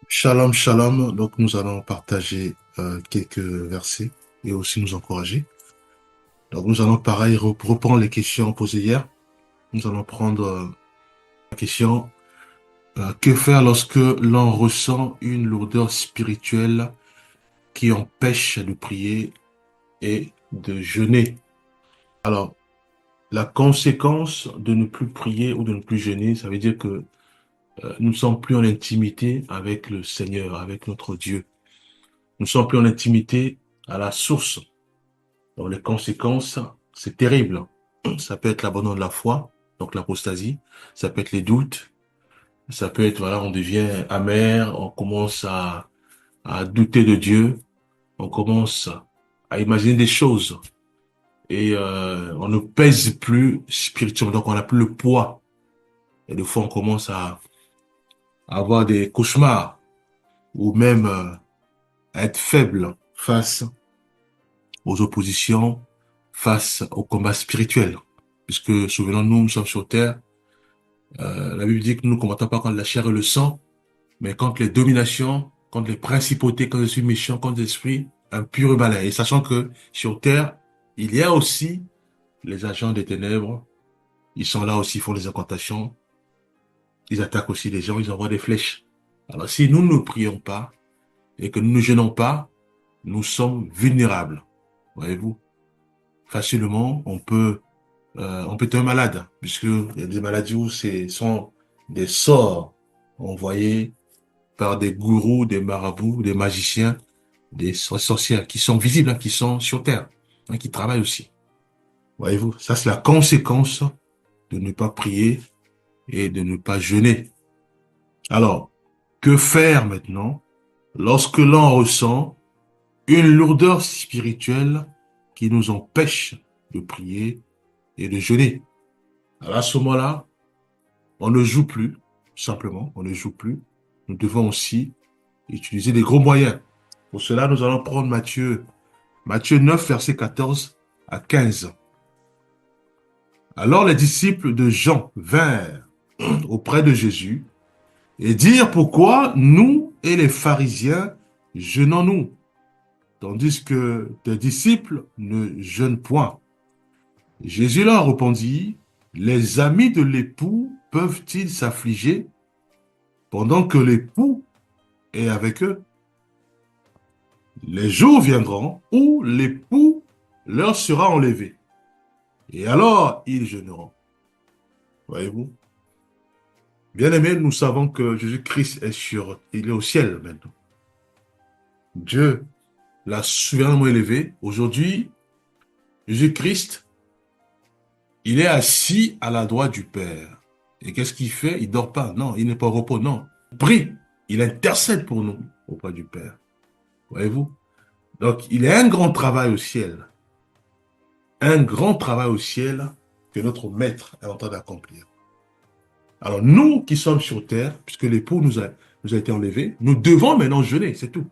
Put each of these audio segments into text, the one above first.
Shalom, shalom. Donc, nous allons partager quelques versets et aussi nous encourager. Donc, nous allons pareil reprendre les questions posées hier. Nous allons prendre la question que faire lorsque l'on ressent une lourdeur spirituelle qui empêche de prier et de jeûner. Alors, la conséquence de ne plus prier ou de ne plus jeûner, ça veut dire que nous ne sommes plus en intimité avec le Seigneur, avec notre Dieu. Nous ne sommes plus en intimité à la source. Donc les conséquences, c'est terrible. Ça peut être l'abandon de la foi, donc l'apostasie. Ça peut être les doutes. Ça peut être, voilà, on devient amer, on commence à douter de Dieu. On commence à imaginer des choses. Et on ne pèse plus spirituellement, donc on n'a plus le poids. Et des fois, on commence à avoir des cauchemars ou même à être faible face aux oppositions, face au combat spirituel. Puisque, souvenons-nous, nous sommes sur terre. La Bible dit que nous ne combattons pas contre la chair et le sang, mais contre les dominations, contre les principautés, contre les esprits méchants, contre les esprits impurs et malins. Et sachant que sur terre, il y a aussi les agents des ténèbres. Ils sont là aussi, ils font des incantations. Ils attaquent aussi les gens, ils envoient des flèches. Alors si nous ne prions pas et que nous ne jeûnons pas, nous sommes vulnérables. Voyez-vous? Facilement, on peut être malade, puisqu'il y a des maladies où ce sont des sorts envoyés par des gourous, des marabouts, des magiciens, des sorcières qui sont visibles, qui sont sur Terre, qui travaillent aussi. Voyez-vous, ça c'est la conséquence de ne pas prier et de ne pas jeûner. Alors, que faire maintenant lorsque l'on ressent une lourdeur spirituelle qui nous empêche de prier et de jeûner? Alors à ce moment-là, on ne joue plus, simplement, on ne joue plus. Nous devons aussi utiliser des gros moyens. Pour cela, nous allons prendre Matthieu 9, verset 14 à 15. Alors les disciples de Jean vinrent auprès de Jésus et dirent pourquoi nous et les pharisiens jeûnons-nous, tandis que tes disciples ne jeûnent point. Jésus leur répondit, les amis de l'époux peuvent-ils s'affliger pendant que l'époux est avec eux? Les jours viendront où l'époux leur sera enlevé. Et alors, ils jeûneront. Voyez-vous? Bien-aimés, nous savons que Jésus-Christ il est au ciel maintenant. Dieu l'a souverainement élevé. Aujourd'hui, Jésus-Christ, il est assis à la droite du Père. Et qu'est-ce qu'il fait? Il dort pas. Non, il n'est pas au repos. Non. Il prie. Il intercède pour nous auprès du Père. Voyez-vous? Donc, il y a un grand travail au ciel. Un grand travail au ciel que notre Maître est en train d'accomplir. Alors, nous qui sommes sur terre, puisque l'époux nous a été enlevé, nous devons maintenant jeûner, c'est tout.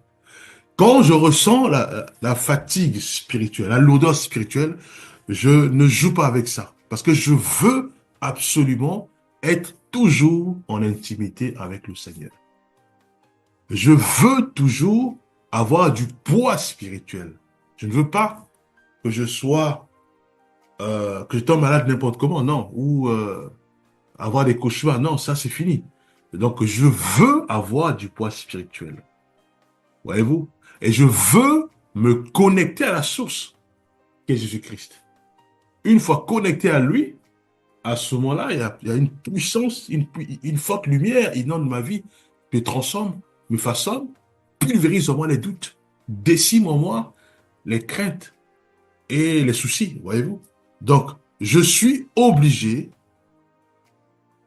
Quand je ressens la fatigue spirituelle, la lourdeur spirituelle, je ne joue pas avec ça. Parce que je veux absolument être toujours en intimité avec le Seigneur. Je veux toujours avoir du poids spirituel. Je ne veux pas que que je tombe malade n'importe comment, non. Ou avoir des cauchemars, non, ça c'est fini. Donc je veux avoir du poids spirituel. Voyez-vous? Et je veux me connecter à la source, qui est Jésus-Christ. Une fois connecté à lui, à ce moment-là, il y a une puissance, une forte lumière inonde ma vie, me transforme, me façonne, pulvérise en moi les doutes, décime en moi les craintes et les soucis, voyez-vous? Donc, je suis obligé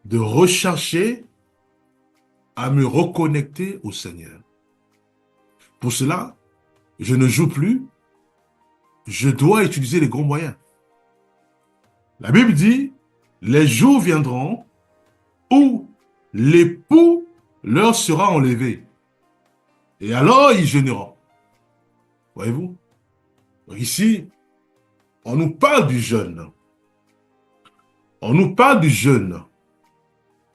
de rechercher à me reconnecter au Seigneur. Pour cela, je ne joue plus, je dois utiliser les gros moyens. La Bible dit, les jours viendront où l'époux leur sera enlevé. Et alors ils jeûneront. Voyez-vous? Ici, on nous parle du jeûne. On nous parle du jeûne.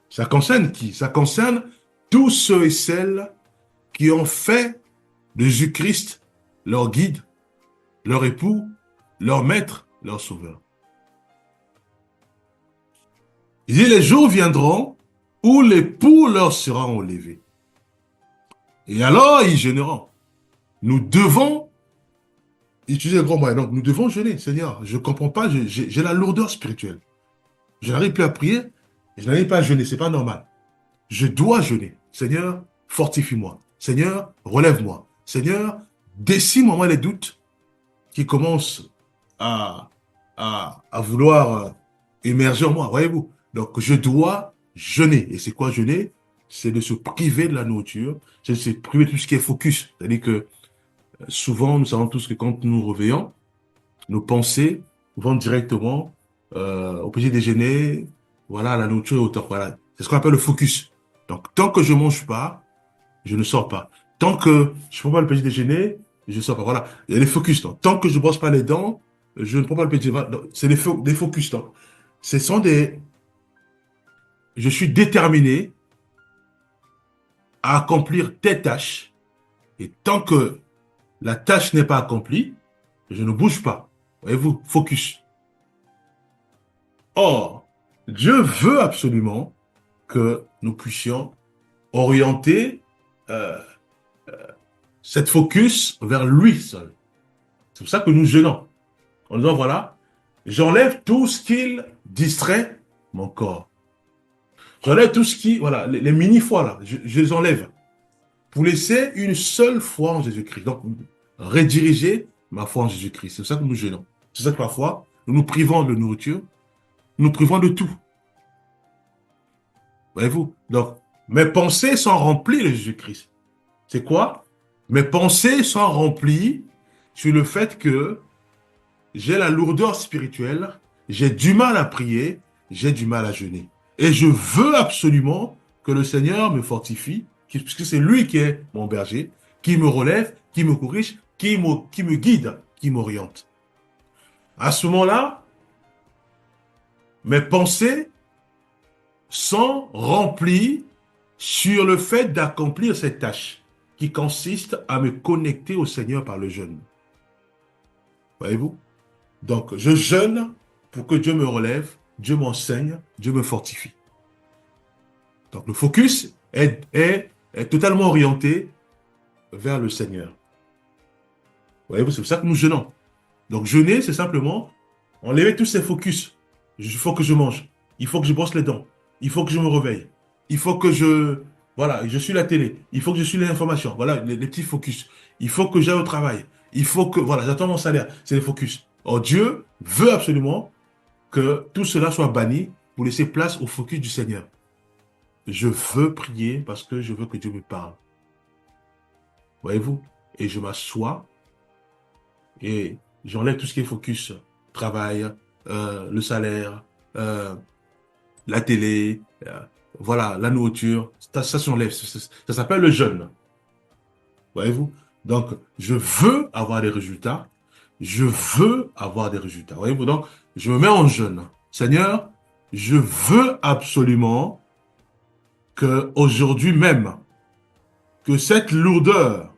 Ça concerne qui? Ça concerne tous ceux et celles qui ont fait de Jésus-Christ leur guide, leur époux, leur maître, leur sauveur. Il dit, les jours viendront où l'époux leur sera enlevé. Et alors, ils jeûneront. Nous devons utiliser le grand moyen. Donc, nous devons jeûner. Seigneur, je ne comprends pas, j'ai la lourdeur spirituelle. Je n'arrive plus à prier, je n'arrive pas à jeûner, ce n'est pas normal. Je dois jeûner. Seigneur, fortifie-moi. Seigneur, relève-moi. Seigneur, décime-moi les doutes qui commencent à vouloir émerger en moi, voyez-vous. Donc, je dois jeûner. Et c'est quoi jeûner? C'est de se priver de la nourriture, c'est de se priver de tout ce qui est focus. C'est-à-dire que souvent, nous savons tous que quand nous nous réveillons, nos pensées vont directement au petit déjeuner, voilà, la nourriture est au top. Voilà. C'est ce qu'on appelle le focus. Donc, tant que je ne mange pas, je ne sors pas. Tant que je ne prends pas le petit déjeuner, je ne sors pas. Voilà. Il y a les focus. Donc, tant que je ne brosse pas les dents, je ne prends pas le petit déjeuner. C'est des focus. Donc, ce sont des... Je suis déterminé à accomplir telle tâche. Et tant que la tâche n'est pas accomplie, je ne bouge pas. Voyez-vous, focus. Or, Dieu veut absolument que nous puissions orienter euh, cette focus vers lui seul. C'est pour ça que nous jeûnons. En disant, voilà, j'enlève tout ce qui distrait mon corps. J'enlève tout ce qui, voilà, les mini-foi là, je les enlève pour laisser une seule foi en Jésus-Christ. Donc, rediriger ma foi en Jésus-Christ. C'est pour ça que nous jeûnons. C'est pour ça que parfois, nous nous privons de nourriture, nous nous privons de tout. Voyez-vous? Donc, mes pensées sont remplies de Jésus-Christ. C'est quoi? Mes pensées sont remplies sur le fait que j'ai la lourdeur spirituelle, j'ai du mal à prier, j'ai du mal à jeûner. Et je veux absolument que le Seigneur me fortifie, puisque c'est lui qui est mon berger, qui me relève, qui me corrige, qui me guide, qui m'oriente. À ce moment-là, mes pensées sont remplies sur le fait d'accomplir cette tâche qui consiste à me connecter au Seigneur par le jeûne. Voyez-vous? Donc, je jeûne pour que Dieu me relève, Dieu m'enseigne, Dieu me fortifie. Donc, le focus est totalement orienté vers le Seigneur. Voyez-vous, c'est pour ça que nous jeûnons. Donc, jeûner, c'est simplement enlever tous ces focus. Il faut que je mange. Il faut que je brosse les dents. Il faut que je me réveille. Il faut que voilà, je suis la télé. Il faut que je suis l'information. Voilà, les petits focus. Il faut que j'aille au travail. Il faut que, voilà, j'attends mon salaire. C'est les focus. Or, Dieu veut absolument que tout cela soit banni pour laisser place au focus du Seigneur. Je veux prier parce que je veux que Dieu me parle. Voyez-vous? Et je m'assois et j'enlève tout ce qui est focus. Travail, le salaire, la télé, voilà, la nourriture. Ça s'enlève. Ça s'appelle le jeûne. Voyez-vous? Donc, je veux avoir des résultats. Je veux avoir des résultats. Voyez-vous? Donc, je me mets en jeûne. Seigneur, je veux absolument que aujourd'hui même, que cette lourdeur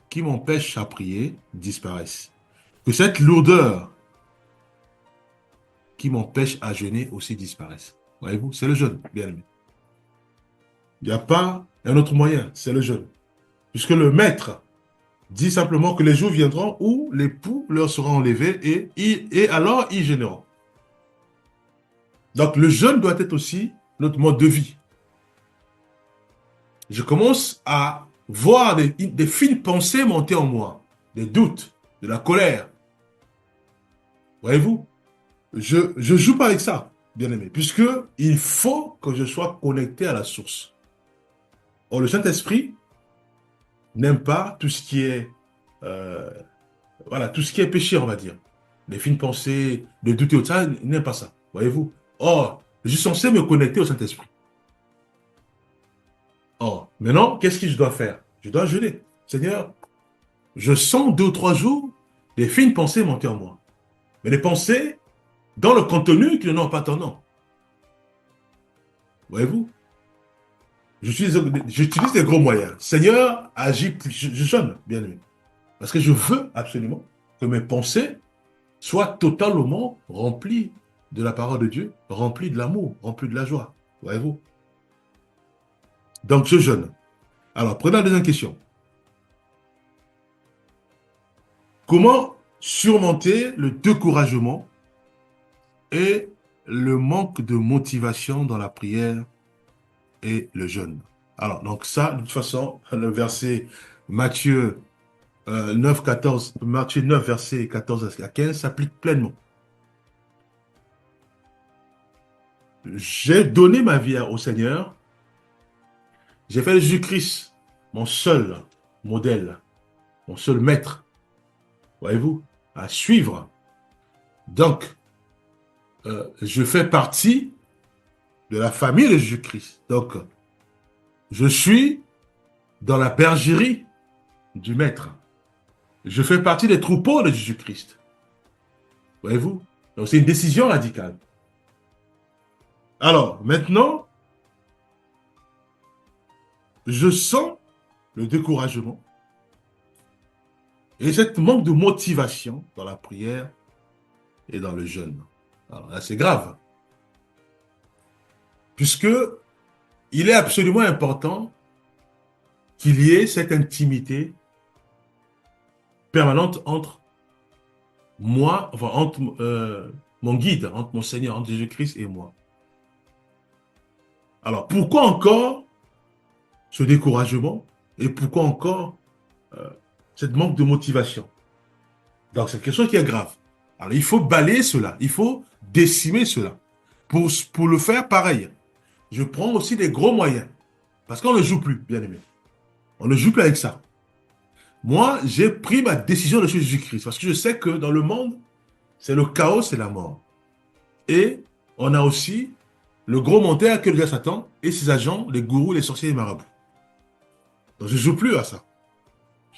qui m'empêche à prier disparaisse. Que cette lourdeur qui m'empêche à jeûner aussi disparaisse. Voyez-vous? C'est le jeûne, bien aimé. Il n'y a pas un autre moyen, c'est le jeûne. Puisque le maître dit simplement que les jours viendront où l'époux leur sera enlevé et alors ils jeûneront. Donc le jeûne doit être aussi notre mode de vie. Je commence à voir des fines pensées monter en moi, des doutes, de la colère. Voyez-vous? Je joue pas avec ça, bien aimé, puisque il faut que je sois connecté à la source. Or, le Saint-Esprit n'aime pas tout ce qui est voilà, tout ce qui est péché, on va dire. Les fines pensées, de douter, tout ça, il n'aime pas ça. Voyez-vous? Or, je suis censé me connecter au Saint-Esprit. Or, maintenant, qu'est-ce que je dois faire? Je dois jeûner. Seigneur, je sens 2 ou 3 jours des fines pensées monter en moi. Mais des pensées dans le contenu qui n'ont pas ton nom. Voyez-vous? J'utilise des gros moyens. Seigneur, agis plus. Je jeûne, bien aimé. Parce que je veux absolument que mes pensées soient totalement remplies de la parole de Dieu, remplies de l'amour, remplies de la joie. Voyez-vous? Donc, je jeûne. Alors, prenons la deuxième question. Comment surmonter le découragement et le manque de motivation dans la prière et le jeûne? Alors, donc ça, de toute façon, le verset Matthieu 9, 14, Matthieu 9, verset 14 à 15 s'applique pleinement. J'ai donné ma vie au Seigneur. J'ai fait de Jésus-Christ mon seul modèle, mon seul maître, voyez-vous, à suivre. Donc, je fais partie de la famille de Jésus-Christ. Donc, je suis dans la bergerie du maître. Je fais partie des troupeaux de Jésus-Christ. Voyez-vous? Donc, c'est une décision radicale. Alors, maintenant, je sens le découragement et cette manque de motivation dans la prière et dans le jeûne. Alors là, c'est grave, puisque il est absolument important qu'il y ait cette intimité permanente entre moi, enfin, entre mon guide, entre mon Seigneur, entre Jésus-Christ et moi. Alors, pourquoi encore ce découragement et pourquoi encore euh, cette manque de motivation? Donc, c'est quelque chose qui est grave. Alors, il faut balayer cela, il faut décimer cela. Pour le faire, pareil, je prends aussi des gros moyens. Parce qu'on ne joue plus, bien aimé. On ne joue plus avec ça. Moi, j'ai pris ma décision de suivre Jésus-Christ. Parce que je sais que dans le monde, c'est le chaos, c'est la mort. Et on a aussi le gros menteur que le gars Satan et ses agents, les gourous, les sorciers et les marabouts. Donc, je ne joue plus à ça.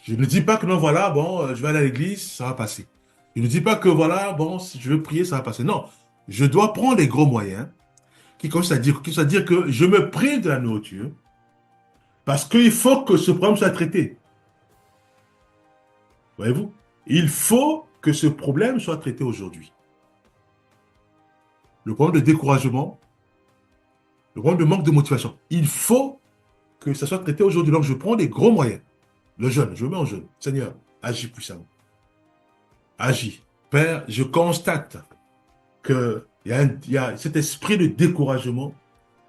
Je ne dis pas que non, voilà, bon, je vais aller à l'église, ça va passer. Je ne dis pas que voilà, bon, si je veux prier, ça va passer. Non, je dois prendre les gros moyens qui consiste à dire que je me prive de la nourriture parce qu'il faut que ce problème soit traité. Voyez-vous? Il faut que ce problème soit traité aujourd'hui. Le problème de découragement, le problème de manque de motivation. Il faut que ça soit traité aujourd'hui. Donc, je prends des gros moyens. Le jeûne, je me mets en jeûne. Seigneur, agis puissamment. Agis. Père, je constate qu'il y a cet esprit de découragement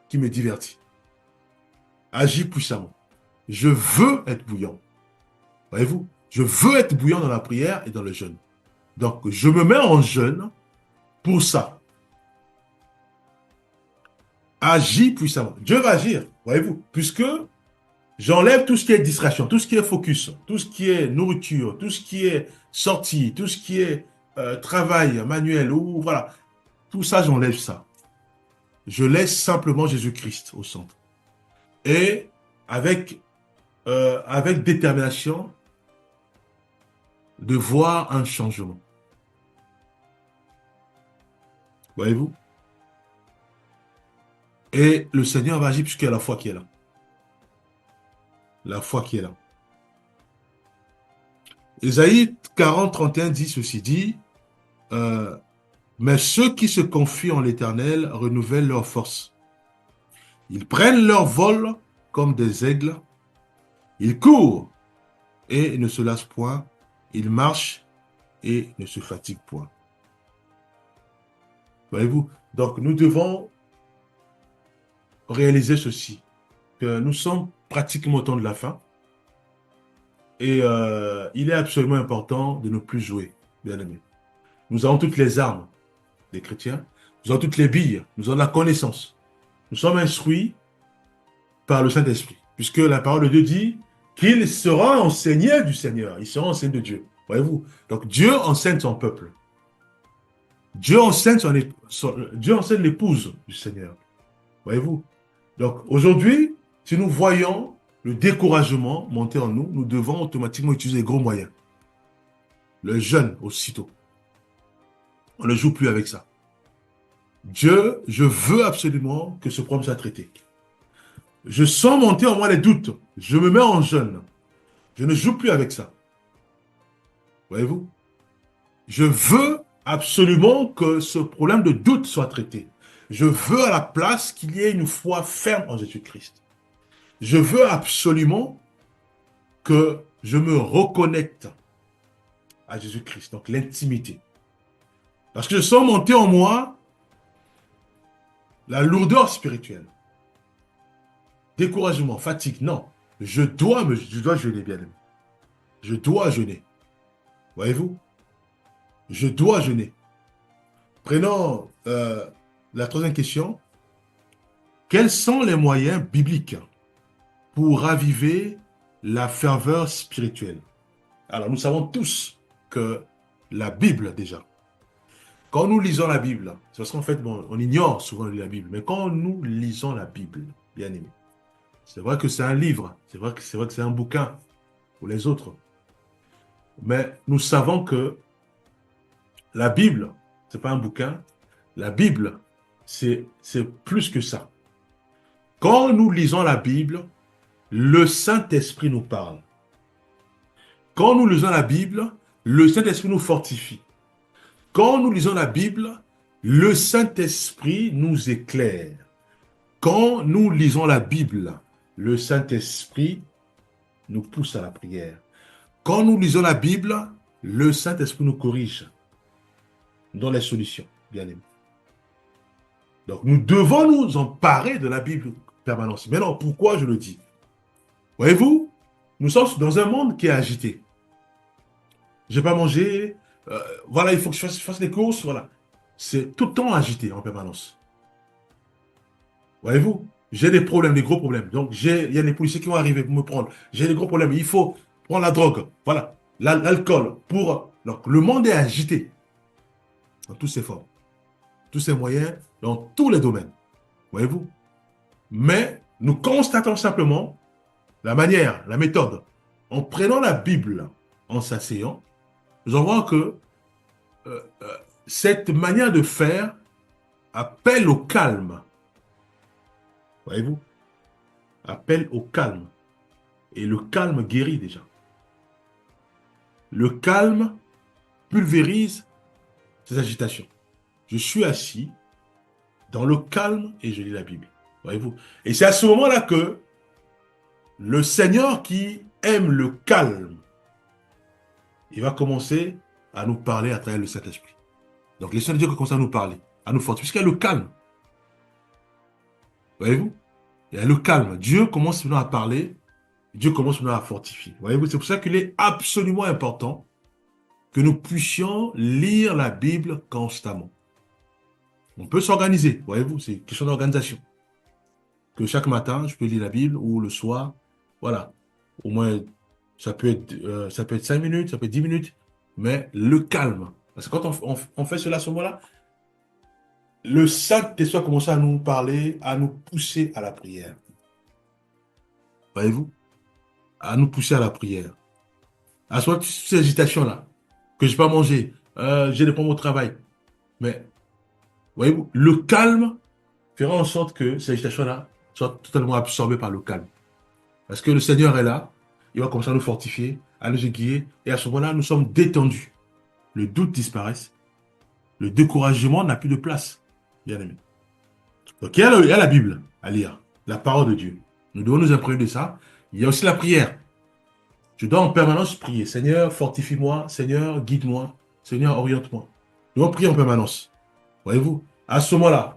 qui me divertit. Agis puissamment. Je veux être bouillant. Voyez-vous? Je veux être bouillant dans la prière et dans le jeûne. Donc, je me mets en jeûne pour ça. Agis puissamment. Dieu va agir, voyez-vous, puisque j'enlève tout ce qui est distraction, tout ce qui est focus, tout ce qui est nourriture, tout ce qui est sortie, tout ce qui est travail manuel, ou voilà. Tout ça, j'enlève ça. Je laisse simplement Jésus-Christ au centre. Et avec, avec détermination de voir un changement. Voyez-vous? Et le Seigneur va agir puisqu'il y a la foi qui est là. La foi qui est là. Ésaïe 40, 31 dit ceci, dit, mais ceux qui se confient en l'Éternel renouvellent leur force. Ils prennent leur vol comme des aigles. Ils courent et ne se lassent point. Ils marchent et ne se fatiguent point. Voyez-vous? Donc, nous devons réaliser ceci, que nous sommes pratiquement au temps de la fin. Et il est absolument important de ne plus jouer, bien aimés. Nous avons toutes les armes des chrétiens. Nous avons toutes les billes. Nous avons la connaissance. Nous sommes instruits par le Saint-Esprit. Puisque la parole de Dieu dit qu'il sera enseigné du Seigneur. Il sera enseigné de Dieu. Voyez-vous? Donc Dieu enseigne son peuple. Dieu enseigne Dieu enseigne l'épouse du Seigneur. Voyez-vous? Donc aujourd'hui, si nous voyons le découragement monter en nous, nous devons automatiquement utiliser les gros moyens. Le jeûne aussitôt. On ne joue plus avec ça. Dieu, je veux absolument que ce problème soit traité. Je sens monter en moi les doutes. Je me mets en jeûne. Je ne joue plus avec ça. Voyez-vous? Je veux absolument que ce problème de doute soit traité. Je veux à la place qu'il y ait une foi ferme en Jésus-Christ. Je veux absolument que je me reconnecte à Jésus-Christ, donc l'intimité. Parce que je sens monter en moi la lourdeur spirituelle, découragement, fatigue. Non, je dois jeûner, bien aimé. Je dois jeûner. Voyez-vous? Je dois jeûner. Prenons la troisième question. Quels sont les moyens bibliques pour raviver la ferveur spirituelle? Alors, nous savons tous que la Bible, déjà, quand nous lisons la Bible, c'est parce qu'en fait, bon, on ignore souvent de lire la Bible, mais quand nous lisons la Bible, bien aimé, c'est vrai que c'est un livre, c'est vrai que c'est un bouquin pour les autres, mais nous savons que la Bible, c'est pas un bouquin, la Bible, c'est plus que ça. Quand nous lisons la Bible, le Saint-Esprit nous parle. Quand nous lisons la Bible, le Saint-Esprit nous fortifie. Quand nous lisons la Bible, le Saint-Esprit nous éclaire. Quand nous lisons la Bible, le Saint-Esprit nous pousse à la prière. Quand nous lisons la Bible, le Saint-Esprit nous corrige dans les solutions, bien aimé. Donc nous devons nous emparer de la Bible en permanence. Maintenant, pourquoi je le dis? Voyez-vous, nous sommes dans un monde qui est agité. Je n'ai pas mangé, voilà, il faut que je fasse les courses, voilà. C'est tout le temps agité en permanence. Voyez-vous, j'ai des problèmes, des gros problèmes. Donc, il y a des policiers qui vont arriver pour me prendre. J'ai des gros problèmes. Il faut prendre la drogue. Voilà, l'alcool. Donc, le monde est agité dans tous ses formes, tous ses moyens, dans tous les domaines. Voyez-vous? Mais nous constatons simplement la manière, la méthode. En prenant la Bible, en s'asseyant, nous allons voir que euh, euh, cette manière de faire appelle au calme. Voyez-vous? Appelle au calme. Et le calme guérit déjà. Le calme pulvérise ces agitations. Je suis assis dans le calme et je lis la Bible. Voyez-vous? Et c'est à ce moment-là que le Seigneur qui aime le calme, il va commencer à nous parler à travers le Saint-Esprit. Donc les Seigneurs de Dieu commencent à nous parler, à nous fortifier, puisqu'il y a le calme. Voyez-vous? Il y a le calme. Dieu commence maintenant à parler, Dieu commence maintenant à fortifier. Voyez-vous? C'est pour ça qu'il est absolument important que nous puissions lire la Bible constamment. On peut s'organiser, voyez-vous, c'est une question d'organisation. Que chaque matin, je peux lire la Bible ou le soir, voilà. Au moins, ça peut être 5 minutes, ça peut être 10 minutes, mais le calme. Parce que quand on fait cela à ce moment-là, le Saint-Esprit a commencé à nous parler, à nous pousser à la prière. Voyez-vous? À nous pousser à la prière. À ce moment, toutes ces agitations-là, que je n'ai pas mangé, j'ai des problèmes au travail. Mais, voyez-vous, le calme fera en sorte que ces agitations-là soient totalement absorbées par le calme. Parce que le Seigneur est là, il va commencer à nous fortifier, à nous aiguiller, et à ce moment-là, nous sommes détendus. Le doute disparaît, le découragement n'a plus de place, bien aimé. Donc il y a la Bible à lire, la parole de Dieu. Nous devons nous imprégner de ça. Il y a aussi la prière. Je dois en permanence prier. Seigneur, fortifie-moi. Seigneur, guide-moi. Seigneur, oriente-moi. Nous devons prier en permanence. Voyez-vous, à ce moment-là,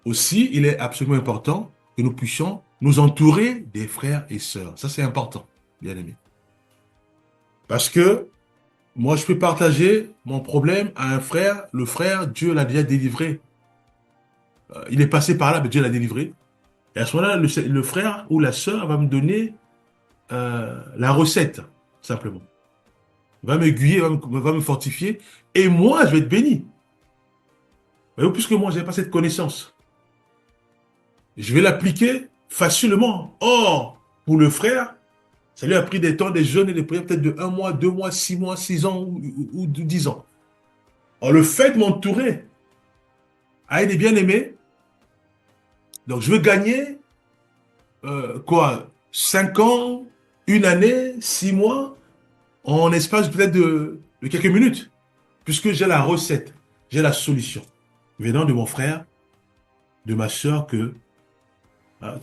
aussi, il est absolument important que nous puissions nous entourer des frères et sœurs. Ça, c'est important, bien aimé. Parce que moi, je peux partager mon problème à un frère. Le frère, Dieu l'a déjà délivré. Il est passé par là, mais Dieu l'a délivré. Et à ce moment-là, le frère ou la sœur va me donner la recette, simplement. Va m'aiguiller, va me fortifier. Et moi, je vais être béni. Mais puisque moi, je n'ai pas cette connaissance, je vais l'appliquer facilement. Or, pour le frère, ça lui a pris des temps, des jeûnes et des prières, peut-être de 1 mois, 2 mois, 6 mois, 6 ans ou de 10 ans. Or, le fait de m'entourer à des bien-aimés, donc je veux gagner quoi, 5 ans, une année, 6 mois, en espace peut-être de quelques minutes, puisque j'ai la recette, j'ai la solution venant de mon frère, de ma soeur, que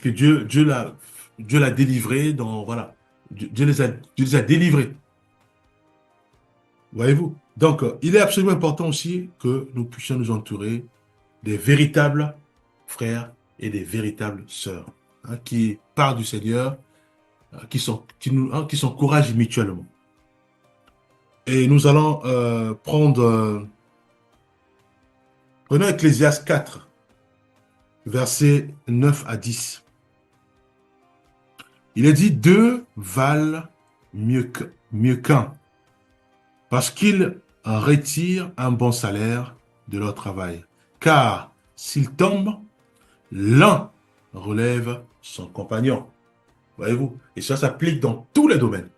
Dieu l'a délivré dans, voilà, Dieu les a délivrés, voyez-vous. Donc, il est absolument important aussi que nous puissions nous entourer des véritables frères et des véritables sœurs, qui partent du Seigneur, qui s'encouragent mutuellement. Et nous allons prenons Ecclésiaste 4, versets 9 à 10. Il est dit, deux valent mieux qu'un, parce qu'ils retirent un bon salaire de leur travail. Car s'ils tombent, l'un relève son compagnon. Voyez-vous? Et ça s'applique dans tous les domaines.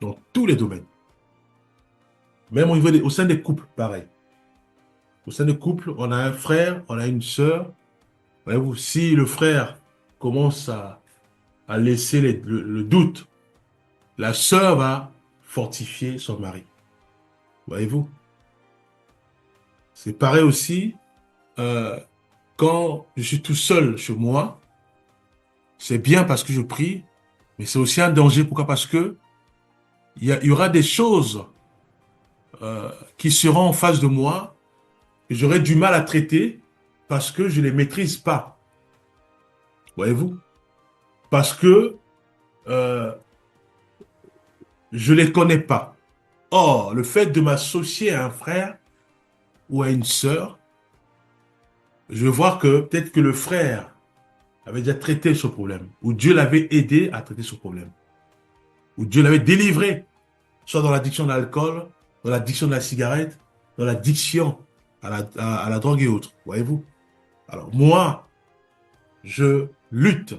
Dans tous les domaines. Même au sein des couples, pareil. Au sein des couples, on a un frère, on a une sœur. Voyez-vous, si le frère commence à laisser le doute, la sœur va fortifier son mari. Voyez-vous? C'est pareil aussi, euh, quand je suis tout seul chez moi, c'est bien parce que je prie, mais c'est aussi un danger. Pourquoi? Parce que il y aura des choses qui seront en face de moi que j'aurai du mal à traiter parce que je ne les maîtrise pas. Voyez-vous? Parce que euh, je ne les connais pas. Or, le fait de m'associer à un frère ou à une sœur, je vais voir que peut-être que le frère avait déjà traité ce problème, ou Dieu l'avait aidé à traiter ce problème, ou Dieu l'avait délivré, soit dans l'addiction de l'alcool, dans l'addiction de la cigarette, dans l'addiction à la drogue et autres. Voyez-vous? Alors moi, je lutte,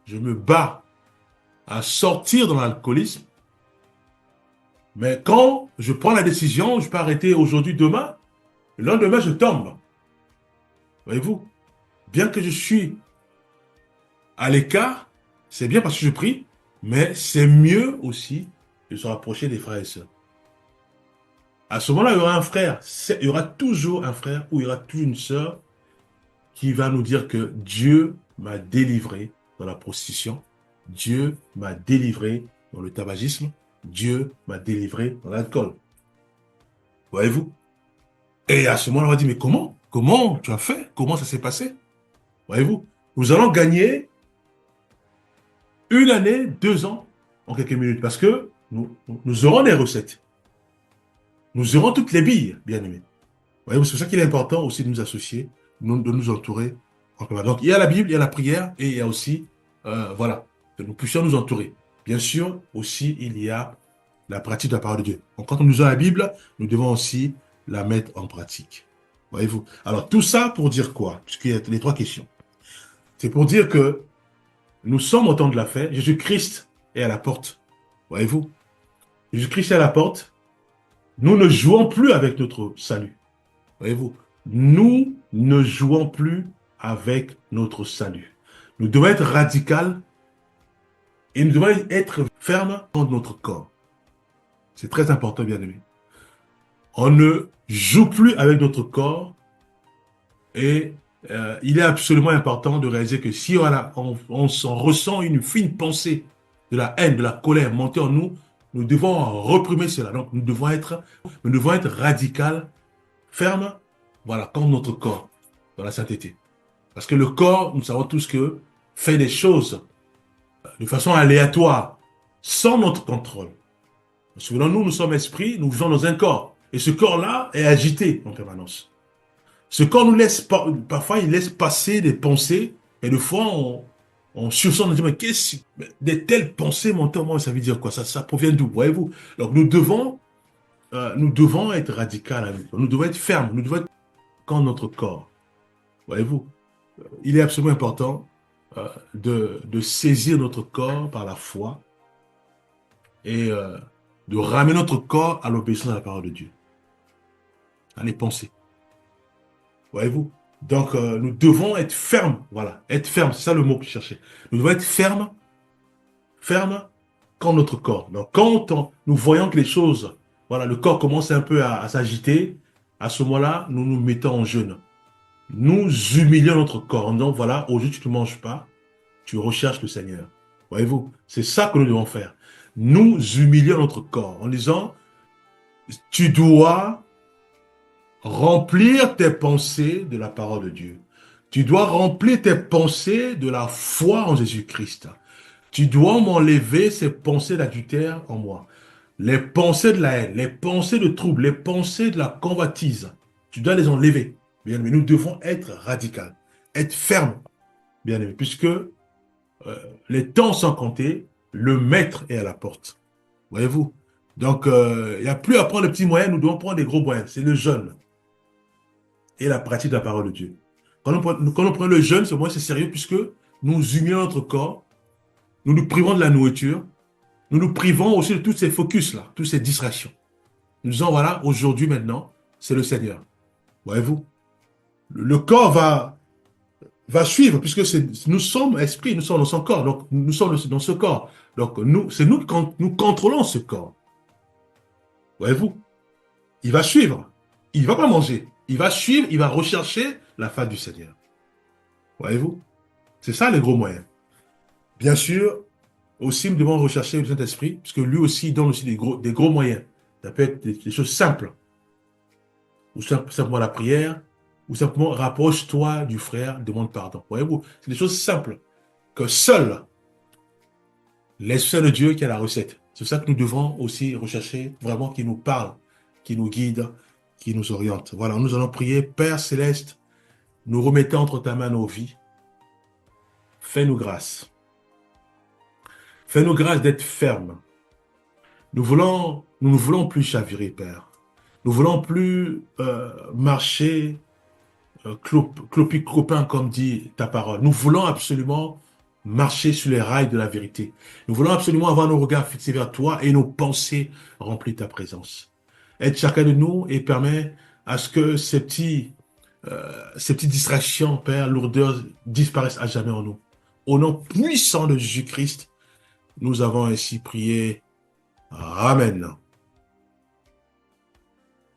je me bats à sortir dans l'alcoolisme, mais quand je prends la décision, je peux arrêter aujourd'hui, demain, le lendemain, je tombe. Voyez-vous? Bien que je suis à l'écart, c'est bien parce que je prie, mais c'est mieux aussi de se rapprocher des frères et sœurs. À ce moment-là, il y aura un frère, il y aura toujours un frère ou il y aura toujours une sœur qui va nous dire que Dieu m'a délivré dans la prostitution, Dieu m'a délivré dans le tabagisme, Dieu m'a délivré dans l'alcool. Voyez-vous? Et à ce moment-là, on va dire, mais comment? Comment tu as fait? Comment ça s'est passé? Voyez-vous? Nous allons gagner une année, 2 ans en quelques minutes parce que nous aurons des recettes. Nous aurons toutes les billes, bien aimés. Voyez-vous, c'est pour ça qu'il est important aussi de nous associer, de nous entourer. Donc, il y a la Bible, il y a la prière et il y a aussi, voilà, que nous puissions nous entourer. Bien sûr, aussi, il y a la pratique de la parole de Dieu. Donc, quand nous avons la Bible, nous devons aussi la mettre en pratique. Voyez-vous? Alors, tout ça pour dire quoi? Puisqu'il y a les trois questions. C'est pour dire que nous sommes au temps de la fête. Jésus-Christ est à la porte. Voyez-vous? Jésus-Christ est à la porte. Nous ne jouons plus avec notre salut. Voyez-vous? Nous ne jouons plus avec notre salut. Nous devons être radicaux et nous devons être fermes dans notre corps. C'est très important, bien aimé. On ne joue plus avec notre corps et il est absolument important de réaliser que si on s'en ressent une fine pensée de la haine, de la colère monter en nous, nous devons reprimer cela. Donc nous devons être radical, ferme, voilà, comme notre corps dans la sainteté. Parce que le corps, nous savons tous que fait des choses de façon aléatoire, sans notre contrôle. Souvenons-nous, nous sommes esprits, nous vivons dans un corps. Et ce corps-là est agité en permanence. Ce corps nous laisse, parfois, il laisse passer des pensées, et des fois, on sursaute, on dit, mais qu'est-ce que des telles pensées montées en moi, ça veut dire quoi? Ça provient d'où? Voyez-vous? Donc, nous devons être radicaux avec nous. Nous devons être fermes. Nous devons être comme notre corps. Voyez-vous? Il est absolument important de saisir notre corps par la foi et de ramener notre corps à l'obéissance à la parole de Dieu, à les penser. Voyez-vous? Donc, nous devons être fermes. Voilà, être fermes, c'est ça le mot que je cherchais. Nous devons être fermes, fermes quand notre corps. Donc, nous voyons que les choses, voilà, le corps commence un peu à s'agiter, à ce moment-là, nous nous mettons en jeûne. Nous humilions notre corps en disant, voilà, aujourd'hui tu ne manges pas, tu recherches le Seigneur. Voyez-vous, c'est ça que nous devons faire. Nous humilions notre corps en disant, tu dois remplir tes pensées de la parole de Dieu. Tu dois remplir tes pensées de la foi en Jésus-Christ. Tu dois m'enlever ces pensées d'adultère en moi. Les pensées de la haine, les pensées de trouble, les pensées de la convoitise. Tu dois les enlever. Bien aimé, nous devons être radicaux, être fermes, bien aimé, puisque les temps sont comptés, le maître est à la porte. Voyez-vous? Donc, il n'y a plus à prendre les petits moyens, nous devons prendre des gros moyens. C'est le jeûne et la pratique de la parole de Dieu. Quand on prend le jeûne, c'est sérieux puisque nous humilions notre corps, nous nous privons de la nourriture, nous nous privons aussi de tous ces focus-là, toutes ces distractions. Nous disons, voilà, aujourd'hui, maintenant, c'est le Seigneur. Voyez-vous? Le corps va suivre, puisque nous sommes esprit, nous sommes dans son corps, donc nous sommes dans ce corps. Donc c'est nous qui nous contrôlons ce corps. Voyez-vous? Il va suivre. Il ne va pas manger. Il va suivre, il va rechercher la face du Seigneur. Voyez-vous? C'est ça les gros moyens. Bien sûr, aussi nous devons rechercher le Saint-Esprit, puisque lui aussi donne aussi des gros moyens. Ça peut être des choses simples, ou simplement la prière, ou simplement rapproche-toi du frère, demande pardon. Voyez-vous? C'est des choses simples que seul l'Esprit de Dieu qui a la recette. C'est ça que nous devons aussi rechercher, vraiment qui nous parle, qui nous guide, qui nous oriente. Voilà, nous allons prier. Père Céleste, nous remettons entre ta main nos vies. Fais-nous grâce. Fais-nous grâce d'être fermes. Nous ne voulons plus chavirer, Père. Nous ne voulons plus marcher clopi-clopin, comme dit ta parole. Nous voulons absolument marcher sur les rails de la vérité. Nous voulons absolument avoir nos regards fixés vers toi et nos pensées remplies de ta présence. Aide chacun de nous et permet à ce que ces petites distractions, Père, lourdeurs, disparaissent à jamais en nous. Au nom puissant de Jésus-Christ, nous avons ainsi prié. Amen.